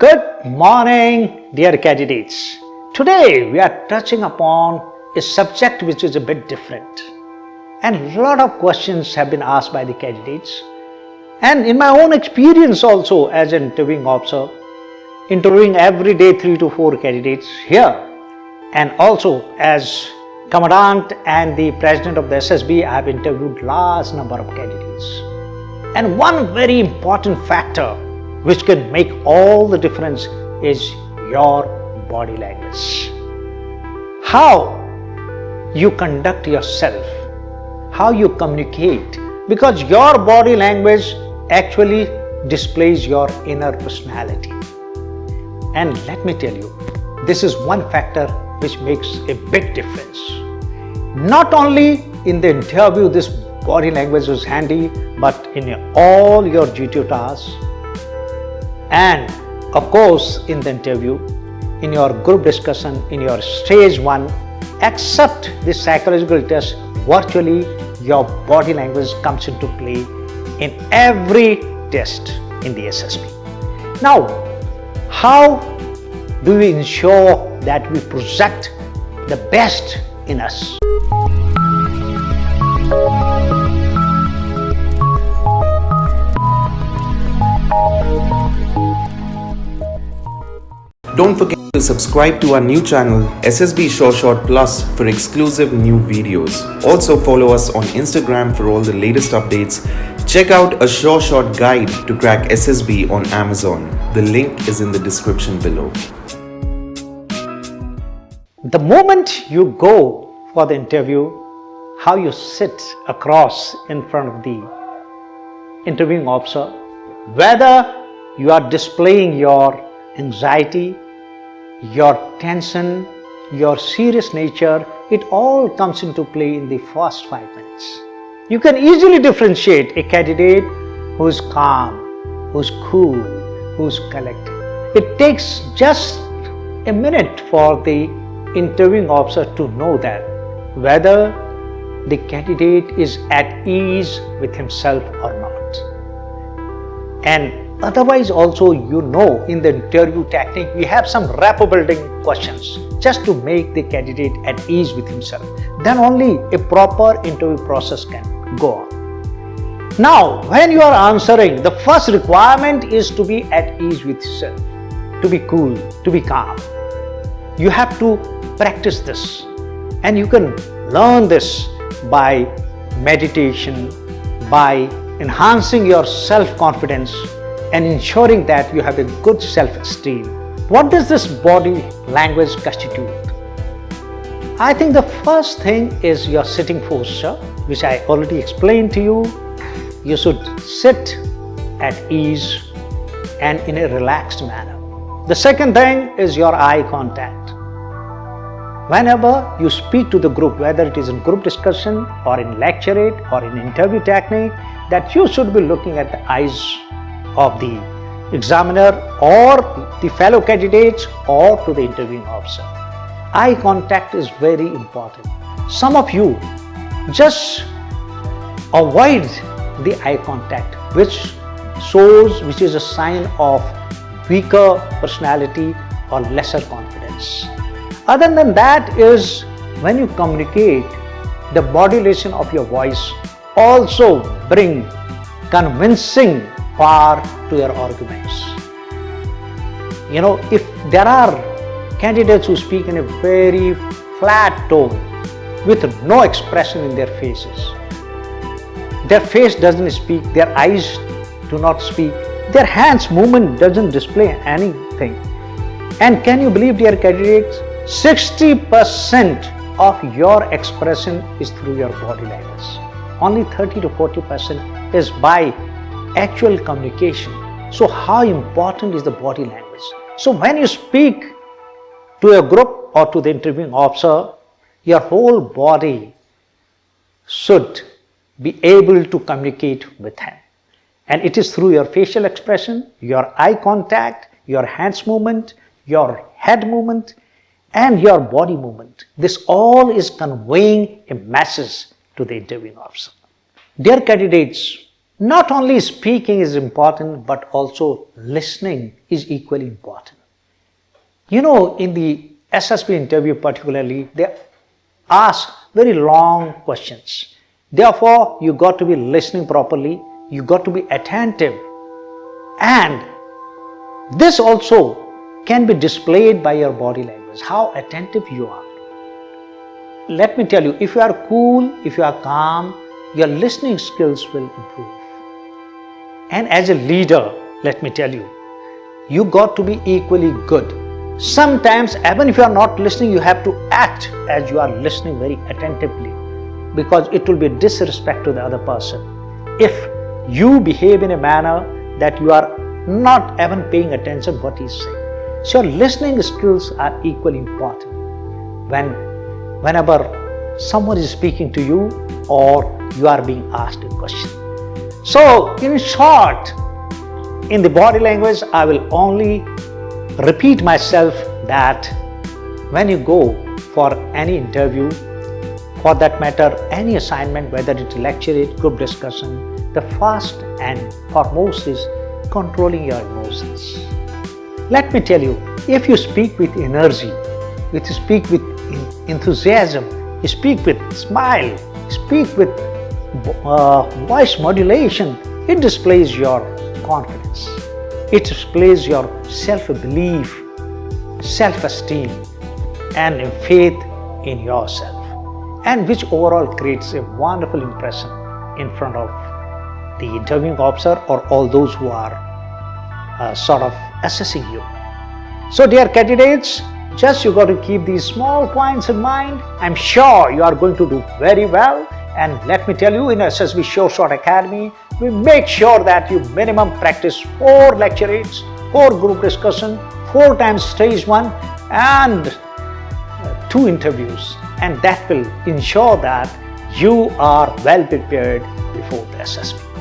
Good morning, dear candidates. Today we are touching upon a subject which is a bit different, and a lot of questions have been asked by the candidates. And in my own experience also as an interviewing officer, interviewing every day 3 to 4 candidates here, and also as Commandant and the President of the SSB, I have interviewed large number of candidates. And one very important factor which can make all the difference is your body language. How you conduct yourself, how you communicate, because your body language actually displays your inner personality. And let me tell you, this is one factor which makes a big difference. Not only in the interview this body language is handy, but in all your duty tasks, and of course in the interview, in your group discussion, in your stage 1, except the psychological test, virtually your body language comes into play in every test in the SSB. Now, how do we ensure that we project the best in us? Don't forget to subscribe to our new channel SSB Short Plus for exclusive new videos. Also follow us on Instagram for all the latest updates. Check out a short guide to crack SSB on Amazon. The link is in the description below. The moment you go for the interview, how you sit across in front of the interviewing officer, whether you are displaying your anxiety, your tension, your serious nature, it all comes into play in the first 5 minutes. You can easily differentiate a candidate who is calm, who is cool, who is collected. It takes just a minute for the interviewing officer to know that whether the candidate is at ease with himself or not. And otherwise also, you know, in the interview technique, we have some rapport building questions just to make the candidate at ease with himself. Then only a proper interview process can go on. Now, when you are answering, the first requirement is to be at ease with yourself, to be cool, to be calm. You have to practice this, and you can learn this by meditation, by enhancing your self-confidence, and ensuring that you have a good self-esteem. What does this body language constitute? I think the first thing is your sitting posture, which I already explained to you. You should sit at ease and in a relaxed manner. The second thing is your eye contact. Whenever you speak to the group, whether it is in group discussion or in lecturate or in interview technique, that you should be looking at the eyes of the examiner or the fellow candidates or to the interviewing officer. Eye contact is very important. Some of you just avoid the eye contact, which is a sign of weaker personality or lesser confidence. Other than that is when you communicate, the modulation of your voice also bring convincing power to your arguments. You know, if there are candidates who speak in a very flat tone with no expression in their faces, their face doesn't speak, their eyes do not speak, their hands movement doesn't display anything. And can you believe, dear candidates, 60% of your expression is through your body language. Only 30 to 40% is by actual communication. So how important is the body language? So when you speak to a group or to the interviewing officer, your whole body should be able to communicate with him. And it is through your facial expression, your eye contact, your hands movement, your head movement, and your body movement. This all is conveying a message to the interviewing officer. Dear candidates, Not only speaking is important, but also listening is equally important. You know, in the SSB interview particularly, they ask very long questions. Therefore, you got to be listening properly, you got to be attentive, and this also can be displayed by your body language, how attentive you are. Let me tell you, if you are cool, if you are calm, your listening skills will improve. And as a leader, let me tell you, you got to be equally good. Sometimes, even if you are not listening, you have to act as you are listening very attentively, because it will be disrespect to the other person. If you behave in a manner that you are not even paying attention what he is saying. So your listening skills are equally important. Whenever someone is speaking to you or you are being asked a question. So in short, in the body language, I will only repeat myself that when you go for any interview, for that matter, any assignment, whether it's lecture, group discussion, the first and foremost is controlling your emotions. Let me tell you, if you speak with energy, if you speak with enthusiasm, you speak with smile, speak with voice modulation, it displays your confidence. It displays your self-belief, self-esteem, and faith in yourself, and which overall creates a wonderful impression in front of the interviewing officer or all those who are sort of assessing you. So dear candidates, just you got to keep these small points in mind. I'm sure you are going to do very well. And let me tell you, in SSB Short Academy, we make sure that you minimum practice 4 lecture aids, 4 group discussion, 4 times stage 1 and 2 interviews. And that will ensure that you are well prepared before the SSB.